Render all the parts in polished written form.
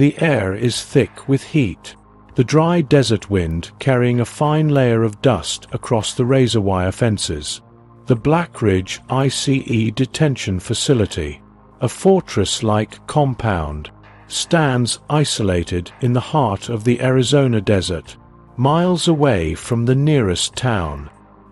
The air is thick with heat, the dry desert wind carrying a fine layer of dust across the razor wire fences. The Blackridge ICE Detention Facility, a fortress-like compound, stands isolated in the heart of the Arizona desert, miles away from the nearest town.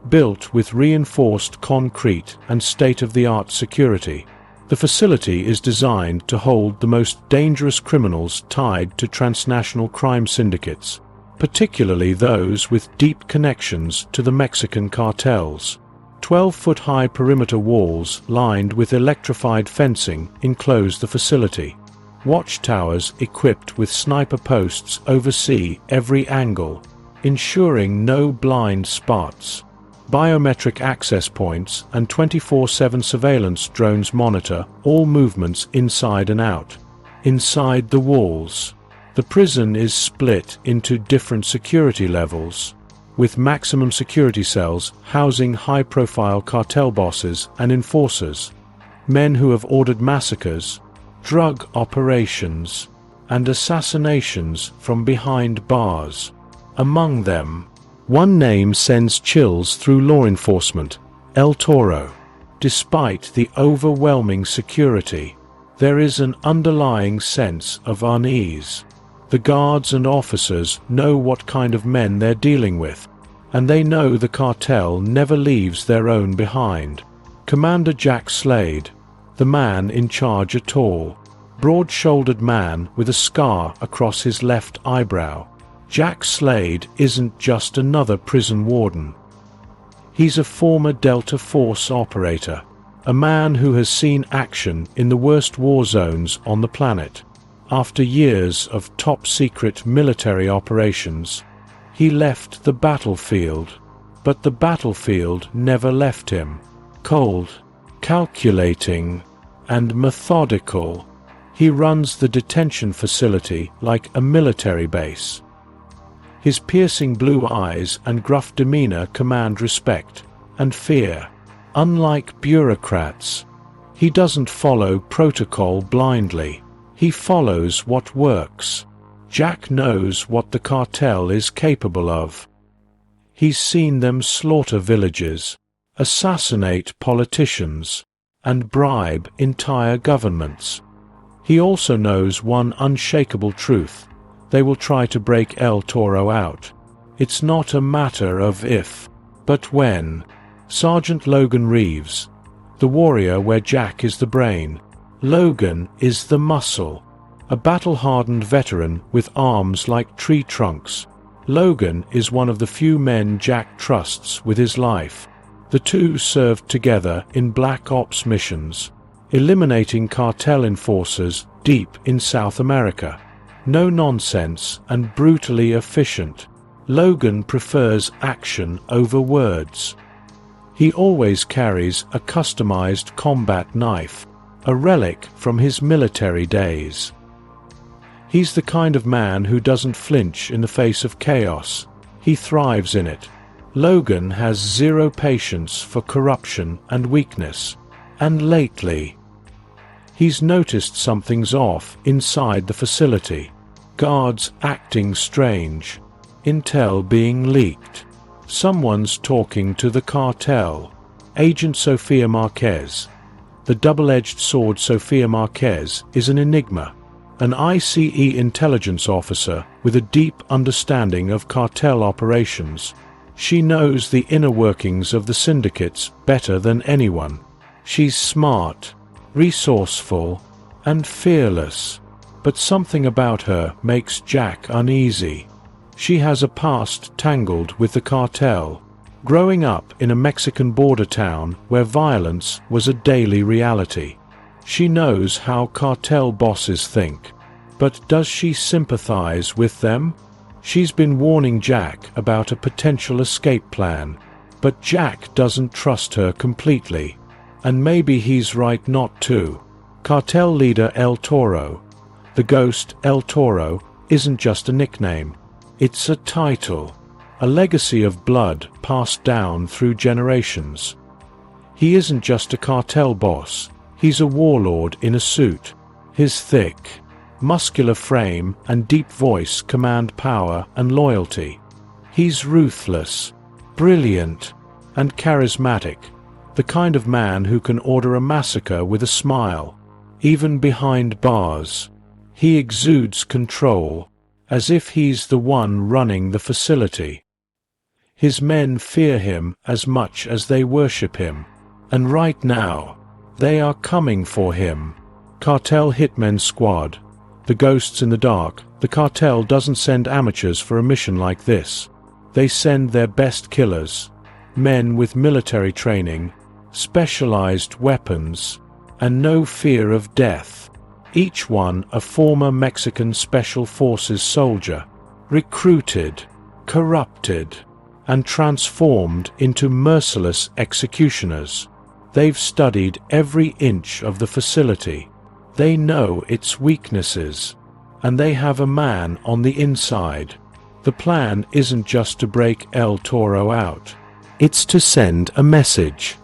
Built with reinforced concrete and state-of-the-art security, the facility is designed to hold the most dangerous criminals tied to transnational crime syndicates, particularly those with deep connections to the Mexican cartels. 12-foot-high perimeter walls lined with electrified fencing enclose the facility. Watchtowers equipped with sniper posts oversee every angle, ensuring no blind spots. Biometric access points and 24/7 surveillance drones monitor all movements inside and out. Inside the walls, the prison is split into different security levels, with maximum security cells housing high-profile cartel bosses and enforcers, men who have ordered massacres, drug operations, and assassinations from behind bars. Among them, one name sends chills through law enforcement: El Toro. Despite the overwhelming security, there is an underlying sense of unease. The guards and officers know what kind of men they're dealing with, and they know the cartel never leaves their own behind. Commander Jack Slade, the man in charge, a tall, broad-shouldered man with a scar across his left eyebrow. Jack Slade isn't just another prison warden. He's a former Delta Force operator, a man who has seen action in the worst war zones on the planet. After years of top-secret military operations, he left the battlefield, but the battlefield never left him. Cold, calculating, and methodical, he runs the detention facility like a military base. His piercing blue eyes and gruff demeanor command respect and fear. Unlike bureaucrats, he doesn't follow protocol blindly. He follows what works. Jack knows what the cartel is capable of. He's seen them slaughter villages, assassinate politicians, and bribe entire governments. He also knows one unshakable truth: they will try to break El Toro out. It's not a matter of if, but when. Sergeant Logan Reeves, the warrior where Jack is the brain. Logan is the muscle, a battle-hardened veteran with arms like tree trunks. Logan is one of the few men Jack trusts with his life. The two served together in Black Ops missions, eliminating cartel enforcers deep in South America. No nonsense and brutally efficient. Logan prefers action over words. He always carries a customized combat knife, a relic from his military days. He's the kind of man who doesn't flinch in the face of chaos. He thrives in it. Logan has zero patience for corruption and weakness. And lately, he's noticed something's off inside the facility. Guards acting strange. Intel being leaked. Someone's talking to the cartel. Agent Sofia Marquez. The double-edged sword Sofia Marquez is an enigma. An ICE intelligence officer with a deep understanding of cartel operations. She knows the inner workings of the syndicates better than anyone. She's smart, resourceful, and fearless. But something about her makes Jack uneasy. She has a past tangled with the cartel, growing up in a Mexican border town where violence was a daily reality. She knows how cartel bosses think. But does she sympathize with them? She's been warning Jack about a potential escape plan, but Jack doesn't trust her completely. And maybe he's right not to. Cartel leader El Toro, the ghost El Toro, isn't just a nickname. It's a title, a legacy of blood passed down through generations. He isn't just a cartel boss, he's a warlord in a suit. His thick, Muscular frame and deep voice command power and loyalty. He's ruthless, brilliant, and charismatic, the kind of man who can order a massacre with a smile, even behind bars. He exudes control, as if he's the one running the facility. His men fear him as much as they worship him, and right now, they are coming for him. Cartel Hitmen Squad. The ghosts in the dark. The cartel doesn't send amateurs for a mission like this. They send their best killers, men with military training, specialized weapons, and no fear of death. Each one a former Mexican Special Forces soldier, recruited, corrupted, and transformed into merciless executioners. They've studied every inch of the facility. They know its weaknesses, and they have a man on the inside. The plan isn't just to break El Toro out. It's to send a message.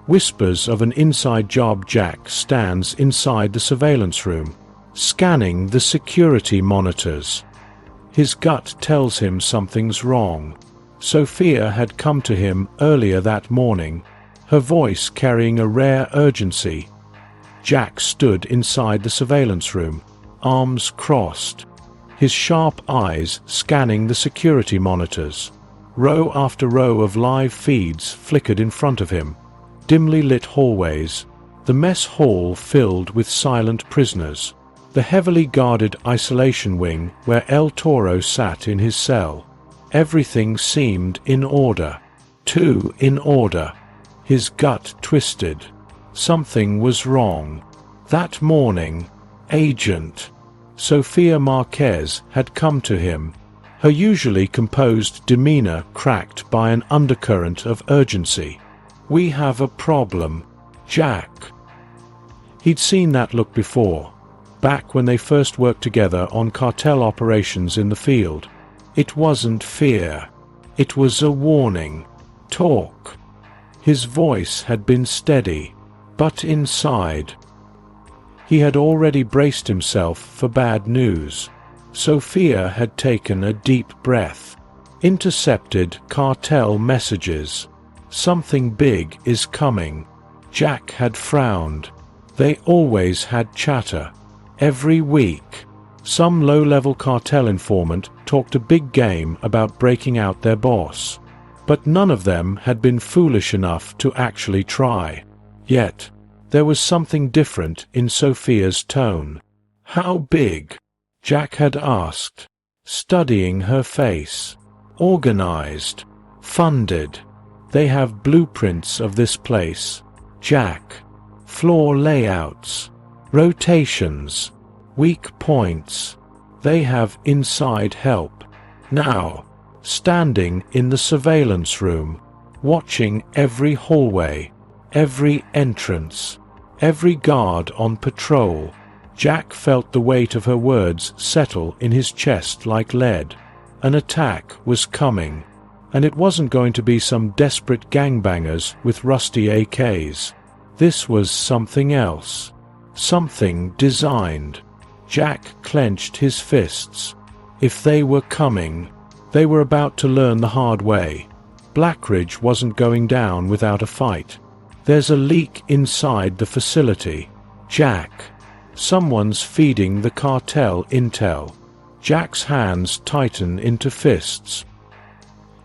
Whispers of an inside job. Jack stands inside the surveillance room, scanning the security monitors. His gut tells him something's wrong. Sophia had come to him earlier that morning, her voice carrying a rare urgency. Jack stood inside the surveillance room, arms crossed, his sharp eyes scanning the security monitors. Row after row of live feeds flickered in front of him, dimly lit hallways, the mess hall filled with silent prisoners, the heavily guarded isolation wing where El Toro sat in his cell. Everything seemed in order. Too in order. His gut twisted. Something was wrong. That morning, Agent Sofia Marquez had come to him, her usually composed demeanor cracked by an undercurrent of urgency. "We have a problem, Jack." He'd seen that look before, back when they first worked together on cartel operations in the field. It wasn't fear. It was a warning. "Talk." His voice had been steady, but inside, he had already braced himself for bad news. Sophia had taken a deep breath. Intercepted cartel messages. Something big is coming. Jack had frowned. They always had chatter. Every week, some low-level cartel informant talked a big game about breaking out their boss. But none of them had been foolish enough to actually try. Yet, there was something different in Sophia's tone. "How big?" Jack had asked, studying her face. "Organized. Funded. They have blueprints of this place, Jack. Floor layouts. Rotations. Weak points. They have inside help. Now, standing in the surveillance room, watching every hallway, every entrance, every guard on patrol." Jack felt the weight of her words settle in his chest like lead. An attack was coming, and it wasn't going to be some desperate gangbangers with rusty AKs. This was something else. Something designed. Jack clenched his fists. If they were coming, they were about to learn the hard way. Blackridge wasn't going down without a fight. "There's a leak inside the facility, Jack. Someone's feeding the cartel intel." Jack's hands tighten into fists.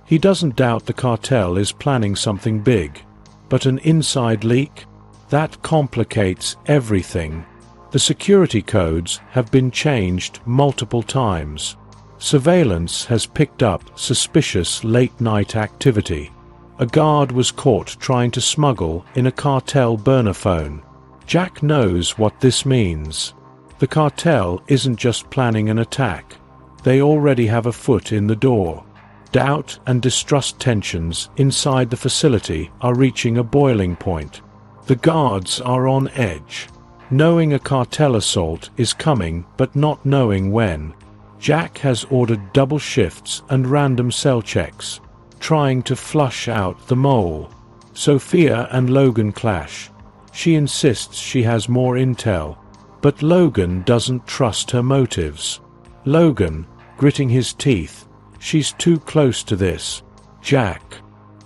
He doesn't doubt the cartel is planning something big, but an inside leak? That complicates everything. The security codes have been changed multiple times. Surveillance has picked up suspicious late-night activity. A guard was caught trying to smuggle in a cartel burner phone. Jack knows what this means. The cartel isn't just planning an attack. They already have a foot in the door. Doubt and distrust tensions inside the facility are reaching a boiling point. The guards are on edge, knowing a cartel assault is coming but not knowing when. Jack has ordered double shifts and random cell checks, trying to flush out the mole. Sophia and Logan clash. She insists she has more intel. But Logan doesn't trust her motives. Logan, gritting his teeth, she's too close to this. Jack,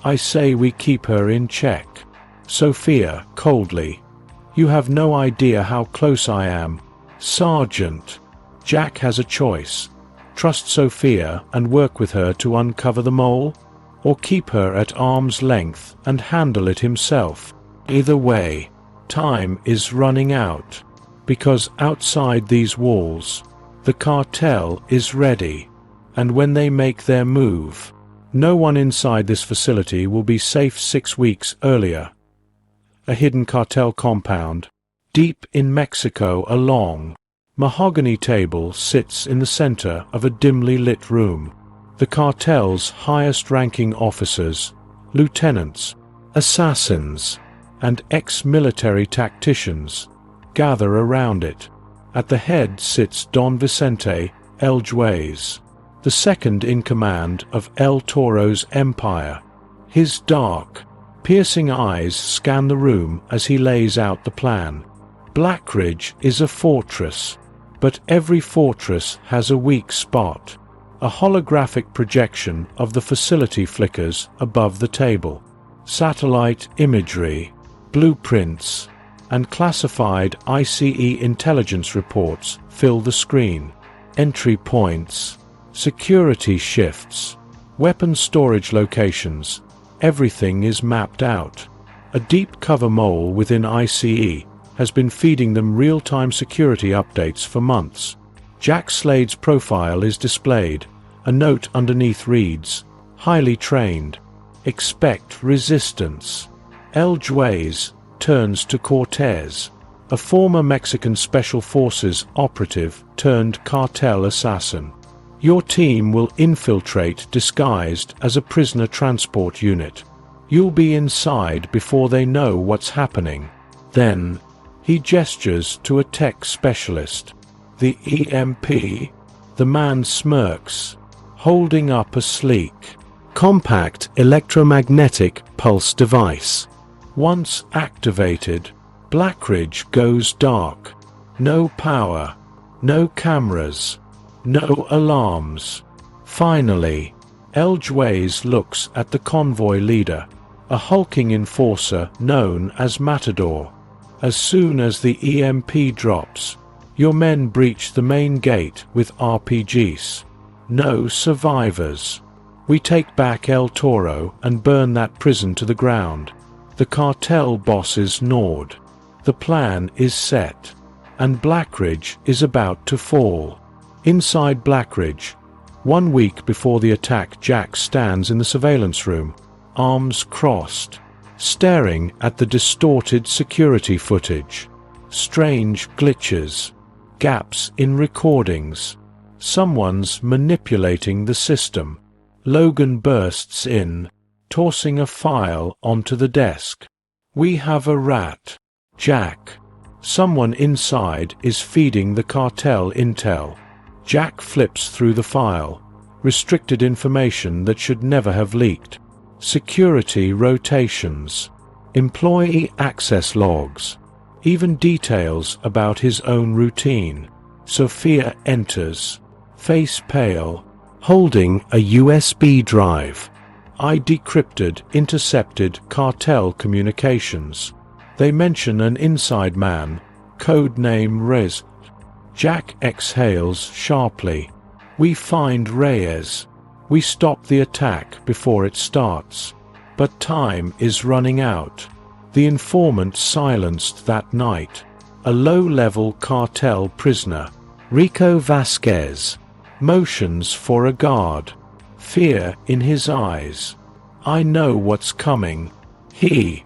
I say we keep her in check. Sophia, coldly, you have no idea how close I am. Sergeant. Jack has a choice. Trust Sophia and work with her to uncover the mole, or keep her at arm's length and handle it himself. Either way, time is running out, because outside these walls, the cartel is ready, and when they make their move, no one inside this facility will be safe 6 weeks earlier. A hidden cartel compound, deep in Mexico. A long, mahogany table sits in the center of a dimly lit room. The cartel's highest-ranking officers, lieutenants, assassins, and ex-military tacticians gather around it. At the head sits Don Vicente El Juez, the second in command of El Toro's empire. His dark, piercing eyes scan the room as he lays out the plan. Blackridge is a fortress, but every fortress has a weak spot. A holographic projection of the facility flickers above the table. Satellite imagery, blueprints, and classified ICE intelligence reports fill the screen. Entry points, security shifts, weapon storage locations, everything is mapped out. A deep cover mole within ICE has been feeding them real-time security updates for months. Jack Slade's profile is displayed. A note underneath reads, "Highly trained. Expect resistance." El Juez turns to Cortez, a former Mexican Special Forces operative turned cartel assassin. "Your team will infiltrate disguised as a prisoner transport unit. You'll be inside before they know what's happening. Then," he gestures to a tech specialist. "The EMP?" The man smirks, holding up a sleek, compact electromagnetic pulse device. Once activated, Blackridge goes dark. No power, no cameras, no alarms. Finally, El Juez looks at the convoy leader, a hulking enforcer known as Matador. "As soon as the EMP drops, your men breach the main gate with RPGs. No survivors. We take back El Toro and burn that prison to the ground." The cartel bosses nod. The plan is set, and Blackridge is about to fall. Inside Blackridge, 1 week before the attack, Jack stands in the surveillance room, arms crossed, staring at the distorted security footage. Strange glitches, gaps in recordings. Someone's manipulating the system. Logan bursts in, tossing a file onto the desk. "We have a rat, Jack. Someone inside is feeding the cartel intel." Jack flips through the file. Restricted information that should never have leaked. Security rotations. Employee access logs. Even details about his own routine. Sophia enters, face pale, holding a USB drive. "I decrypted intercepted cartel communications. They mention an inside man, code name Reyes." Jack exhales sharply. "We find Reyes. We stop the attack before it starts. But time is running out." The informant silenced that night. A low-level cartel prisoner, Rico Vasquez, motions for a guard. Fear in his eyes. "I know what's coming," he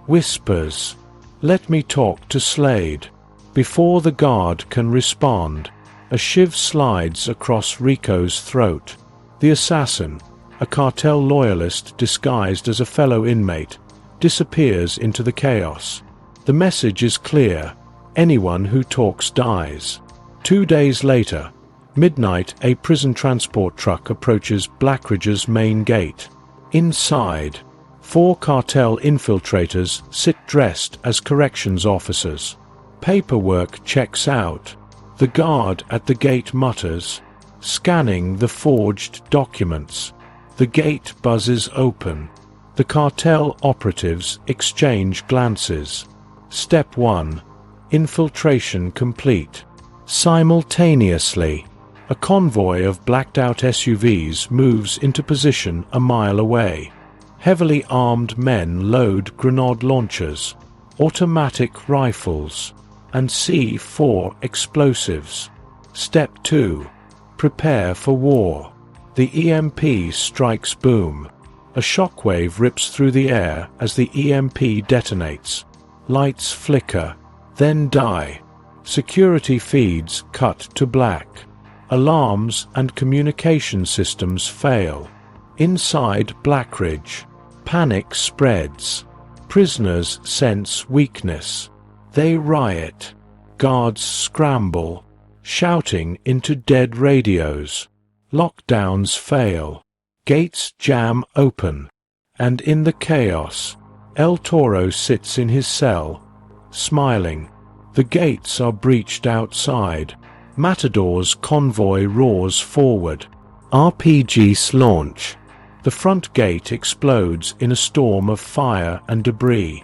whispers. "Let me talk to Slade." Before the guard can respond, a shiv slides across Rico's throat. The assassin, a cartel loyalist disguised as a fellow inmate, disappears into the chaos. The message is clear: anyone who talks dies. 2 days later, midnight, a prison transport truck approaches Blackridge's main gate. Inside, 4 cartel infiltrators sit dressed as corrections officers. Paperwork checks out. The guard at the gate mutters, scanning the forged documents. The gate buzzes open. The cartel operatives exchange glances. Step 1. Infiltration complete. Simultaneously, a convoy of blacked-out SUVs moves into position a mile away. Heavily armed men load grenade launchers, automatic rifles, and C4 explosives. Step 2. Prepare for war. The EMP strikes boom. A shockwave rips through the air as the EMP detonates. Lights flicker, then die. Security feeds cut to black. Alarms and communication systems fail. Inside Blackridge, panic spreads. Prisoners sense weakness. They riot. Guards scramble, shouting into dead radios. Lockdowns fail. Gates jam open. And in the chaos, El Toro sits in his cell, smiling. The gates are breached outside. Matador's convoy roars forward. RPGs launch. The front gate explodes in a storm of fire and debris.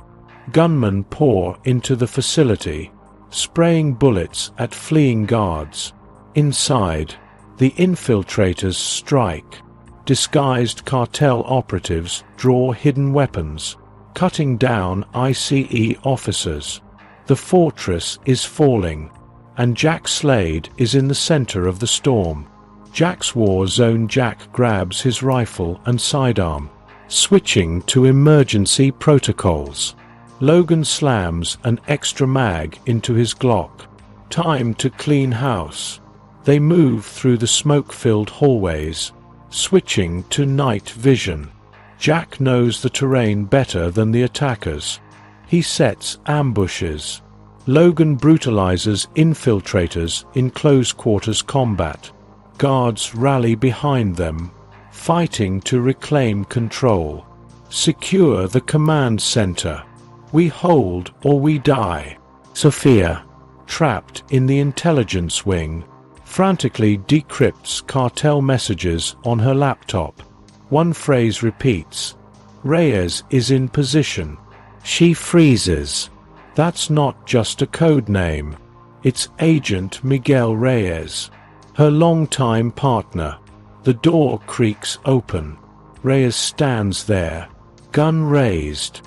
Gunmen pour into the facility, spraying bullets at fleeing guards. Inside, the infiltrators strike. Disguised cartel operatives draw hidden weapons, cutting down ICE officers. The fortress is falling, and Jack Slade is in the center of the storm. Jack's war zone. Jack grabs his rifle and sidearm, switching to emergency protocols. Logan slams an extra mag into his Glock. Time to clean house. They move through the smoke-filled hallways, switching to night vision. Jack knows the terrain better than the attackers. He sets ambushes. Logan brutalizes infiltrators in close-quarters combat. Guards rally behind them, fighting to reclaim control. Secure the command center. We hold or we die. Sophia, trapped in the intelligence wing, frantically decrypts cartel messages on her laptop. One phrase repeats, "Reyes is in position." She freezes. That's not just a code name. It's Agent Miguel Reyes, her longtime partner. The door creaks open. Reyes stands there, gun raised.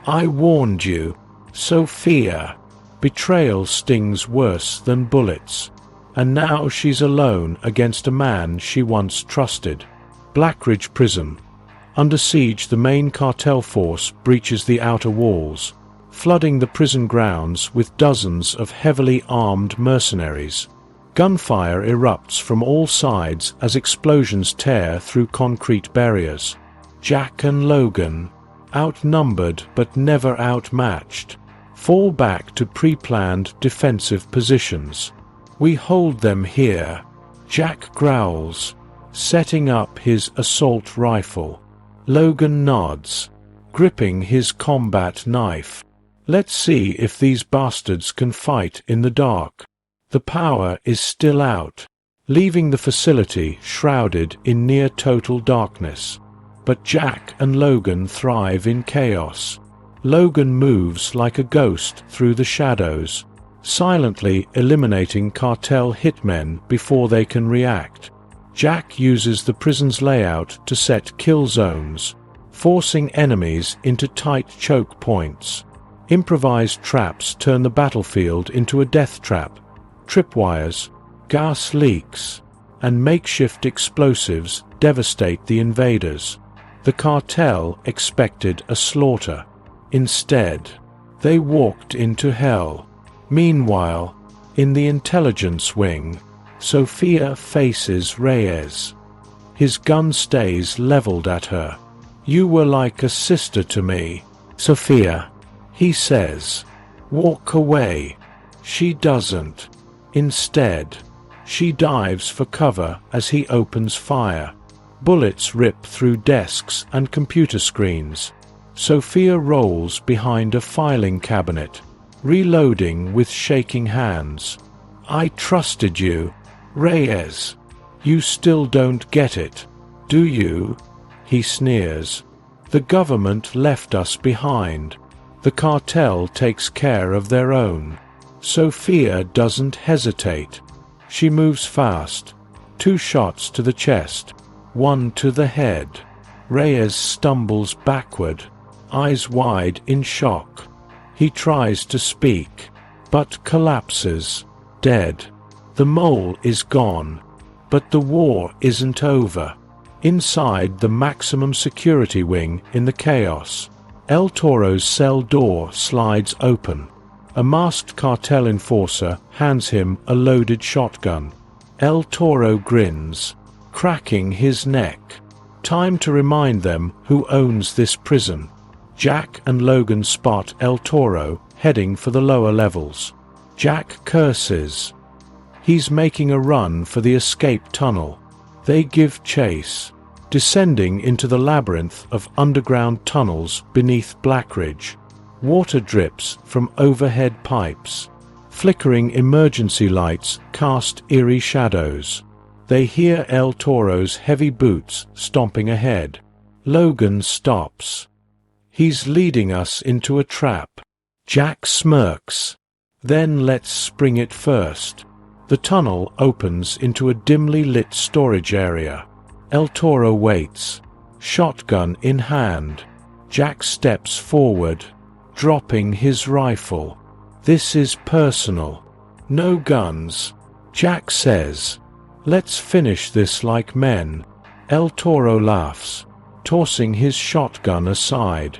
"I warned you, Sophia." Betrayal stings worse than bullets. And now she's alone against a man she once trusted. Blackridge Prison. Under siege, the main cartel force breaches the outer walls, flooding the prison grounds with dozens of heavily armed mercenaries. Gunfire erupts from all sides as explosions tear through concrete barriers. Jack and Logan, outnumbered but never outmatched, fall back to pre-planned defensive positions. "We hold them here," Jack growls, setting up his assault rifle. Logan nods, gripping his combat knife. "Let's see if these bastards can fight in the dark." The power is still out, leaving the facility shrouded in near-total darkness. But Jack and Logan thrive in chaos. Logan moves like a ghost through the shadows, silently eliminating cartel hitmen before they can react. Jack uses the prison's layout to set kill zones, forcing enemies into tight choke points. Improvised traps turn the battlefield into a death trap. Tripwires, gas leaks, and makeshift explosives devastate the invaders. The cartel expected a slaughter. Instead, they walked into hell. Meanwhile, in the intelligence wing, Sophia faces Reyes. His gun stays leveled at her. "You were like a sister to me, Sophia," he says. "Walk away." She doesn't. Instead, she dives for cover as he opens fire. Bullets rip through desks and computer screens. Sophia rolls behind a filing cabinet. reloading with shaking hands. "I trusted you, Reyes. You still don't get it, do you?" he sneers. "The government left us behind. The cartel takes care of their own." Sophia doesn't hesitate. She moves fast. 2 shots to the chest, 1 to the head. Reyes stumbles backward, eyes wide in shock. He tries to speak, but collapses, dead. The mole is gone. But the war isn't over. Inside the maximum security wing in the chaos, El Toro's cell door slides open. A masked cartel enforcer hands him a loaded shotgun. El Toro grins, cracking his neck. Time to remind them who owns this prison. Jack and Logan spot El Toro heading for the lower levels. Jack curses. He's making a run for the escape tunnel. They give chase, descending into the labyrinth of underground tunnels beneath Blackridge. Water drips from overhead pipes. Flickering emergency lights cast eerie shadows. They hear El Toro's heavy boots stomping ahead. Logan stops. He's leading us into a trap. Jack smirks. Then let's spring it first. The tunnel opens into a dimly lit storage area. El Toro waits, shotgun in hand. Jack steps forward, dropping his rifle. "This is personal. No guns," Jack says. "Let's finish this like men." El Toro laughs, tossing his shotgun aside.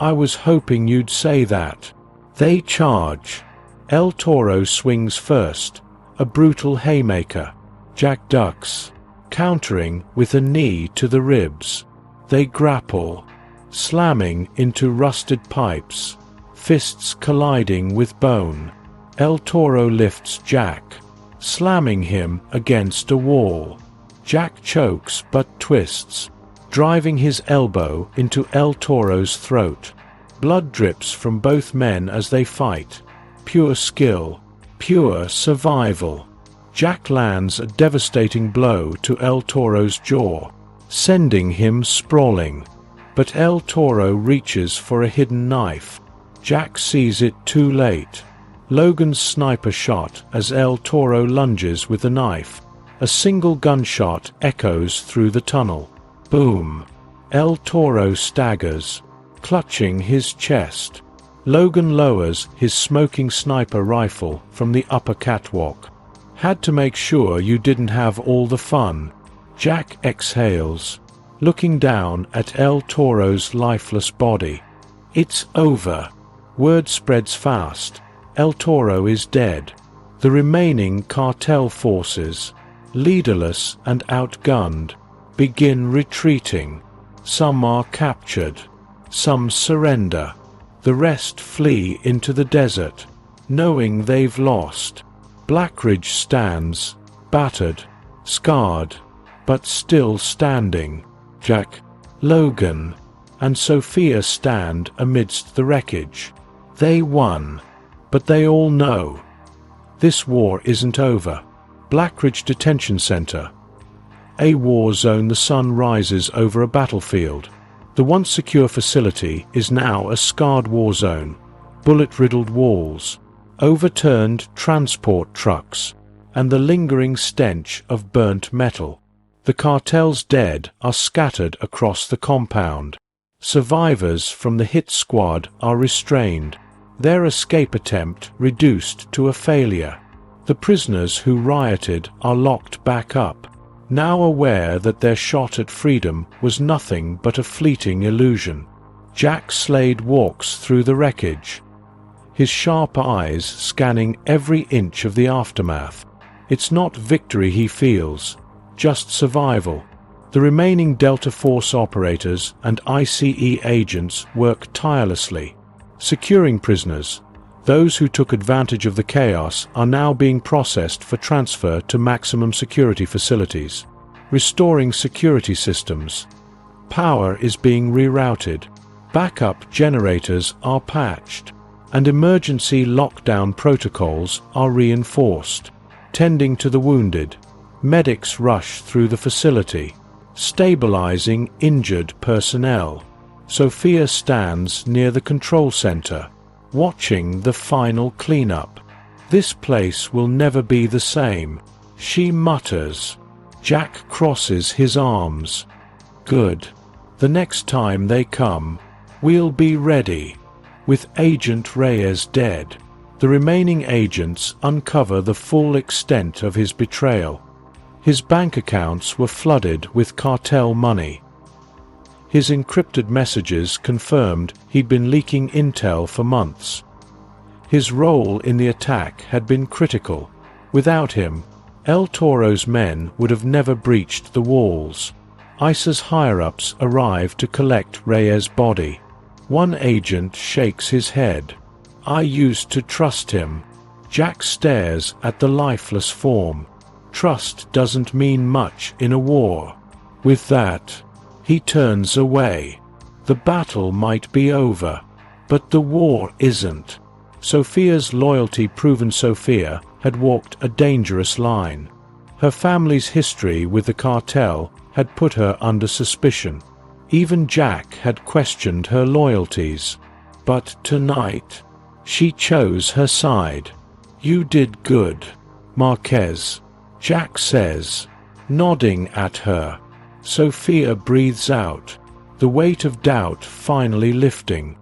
"I was hoping you'd say that." They charge. El Toro swings first, a brutal haymaker. Jack ducks, countering with a knee to the ribs. They grapple, slamming into rusted pipes, fists colliding with bone. El Toro lifts Jack, slamming him against a wall. Jack chokes but twists, driving his elbow into El Toro's throat. Blood drips from both men as they fight. Pure skill, pure survival. Jack lands a devastating blow to El Toro's jaw, sending him sprawling. But El Toro reaches for a hidden knife. Jack sees it too late. Logan's sniper shot as El Toro lunges with the knife. A single gunshot echoes through the tunnel. Boom! El Toro staggers, clutching his chest. Logan lowers his smoking sniper rifle from the upper catwalk. "Had to make sure you didn't have all the fun." Jack exhales, looking down at El Toro's lifeless body. "It's over." Word spreads fast. El Toro is dead. The remaining cartel forces, leaderless and outgunned, begin retreating. Some are captured. Some surrender. The rest flee into the desert, knowing they've lost. Blackridge stands, battered, scarred, but still standing. Jack, Logan, and Sophia stand amidst the wreckage. They won, but they all know this war isn't over. Blackridge Detention Center. A war zone. The sun rises over a battlefield. The once secure facility is now a scarred war zone. Bullet-riddled walls, overturned transport trucks, and the lingering stench of burnt metal. The cartel's dead are scattered across the compound. Survivors from the hit squad are restrained, their escape attempt reduced to a failure. The prisoners who rioted are locked back up, now aware that their shot at freedom was nothing but a fleeting illusion. Jack Slade walks through the wreckage, his sharp eyes scanning every inch of the aftermath. It's not victory he feels, just survival. The remaining Delta Force operators and ICE agents work tirelessly, securing prisoners. Those who took advantage of the chaos are now being processed for transfer to maximum security facilities. Restoring security systems. Power is being rerouted. Backup generators are patched. and emergency lockdown protocols are reinforced. Tending to the wounded, medics rush through the facility, stabilizing injured personnel. Sophia stands near the control center, watching the final cleanup. "This place will never be the same," she mutters. Jack crosses his arms. "Good. The next time they come, we'll be ready." With Agent Reyes dead, the remaining agents uncover the full extent of his betrayal. His bank accounts were flooded with cartel money. His encrypted messages confirmed he'd been leaking intel for months. His role in the attack had been critical. Without him, El Toro's men would have never breached the walls. ICE's higher-ups arrive to collect Reyes' body. One agent shakes his head. "I used to trust him." Jack stares at the lifeless form. Trust doesn't mean much in a war. With that, he turns away. The battle might be over, but the war isn't. Sophia's loyalty-proven Sophia had walked a dangerous line. Her family's history with the cartel had put her under suspicion. Even Jack had questioned her loyalties. But tonight, she chose her side. "You did good, Marquez," Jack says, nodding at her. Sophia breathes out, the weight of doubt finally lifting.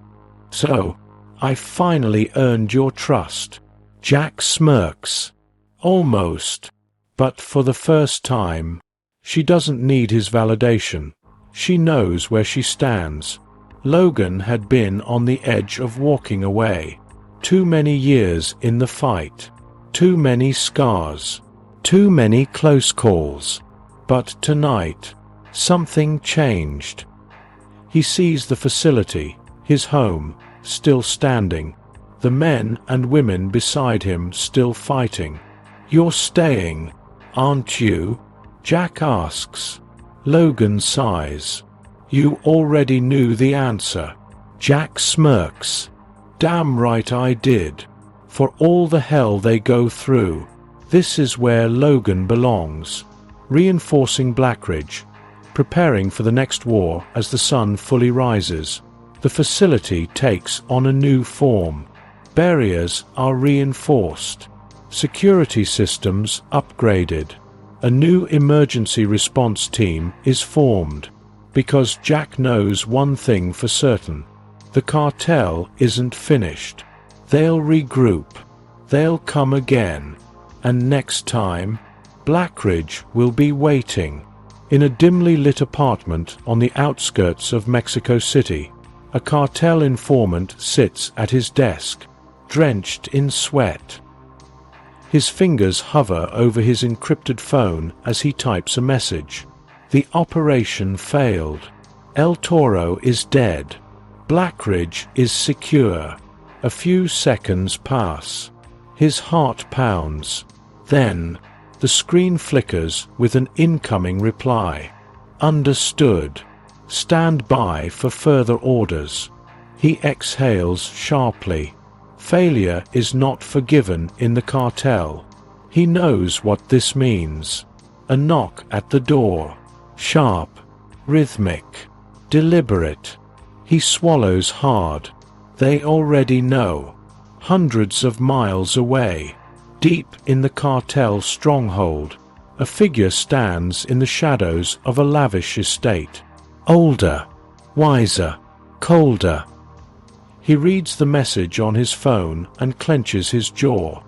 "So, I finally earned your trust." Jack smirks. "Almost. But for the first time." She doesn't need his validation. She knows where she stands. Logan had been on the edge of walking away. Too many years in the fight. Too many scars. Too many close calls. But tonight, something changed. He sees the facility, his home, still standing. The men and women beside him still fighting. "You're staying, aren't you?" Jack asks. Logan sighs. "You already knew the answer." Jack smirks. "Damn right I did. For all the hell they go through, this is where Logan belongs." Reinforcing Blackridge, preparing for the next war as the sun fully rises. The facility takes on a new form. Barriers are reinforced. Security systems upgraded. A new emergency response team is formed. Because Jack knows one thing for certain. The cartel isn't finished. They'll regroup. They'll come again. And next time, Blackridge will be waiting. In a dimly lit apartment on the outskirts of Mexico City, a cartel informant sits at his desk, drenched in sweat. His fingers hover over his encrypted phone as he types a message. The operation failed. El Toro is dead. Blackridge is secure. A few seconds pass. His heart pounds. Then, the screen flickers with an incoming reply. "Understood. Stand by for further orders." He exhales sharply. Failure is not forgiven in the cartel. He knows what this means. A knock at the door. Sharp, rhythmic, deliberate. He swallows hard. They already know. Hundreds of miles away, deep in the cartel stronghold, a figure stands in the shadows of a lavish estate. Older, wiser, colder. He reads the message on his phone and clenches his jaw.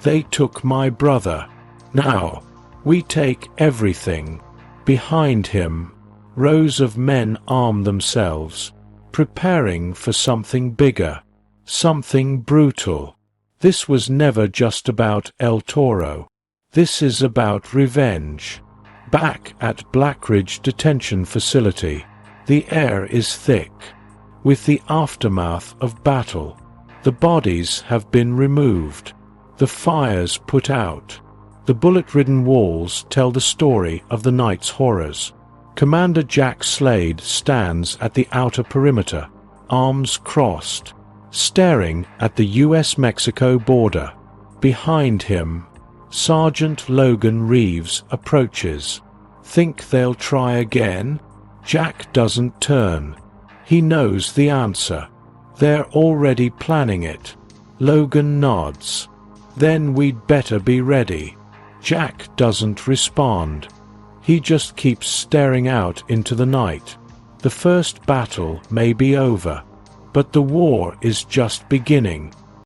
"They took my brother. Now, we take everything." Behind him, rows of men arm themselves, preparing for something bigger, something brutal. This was never just about El Toro. This is about revenge. Back at Blackridge Detention Facility, the air is thick with the aftermath of battle. The bodies have been removed, the fires put out. The bullet-ridden walls tell the story of the night's horrors. Commander Jack Slade stands at the outer perimeter, arms crossed, staring at the US-Mexico border. Behind him, Sergeant Logan Reeves approaches. Think they'll try again? Jack doesn't turn. He knows the answer. They're already planning it. Logan nods. Then we'd better be ready. Jack doesn't respond. He just keeps staring out into the night. The first battle may be over, but the war is just beginning.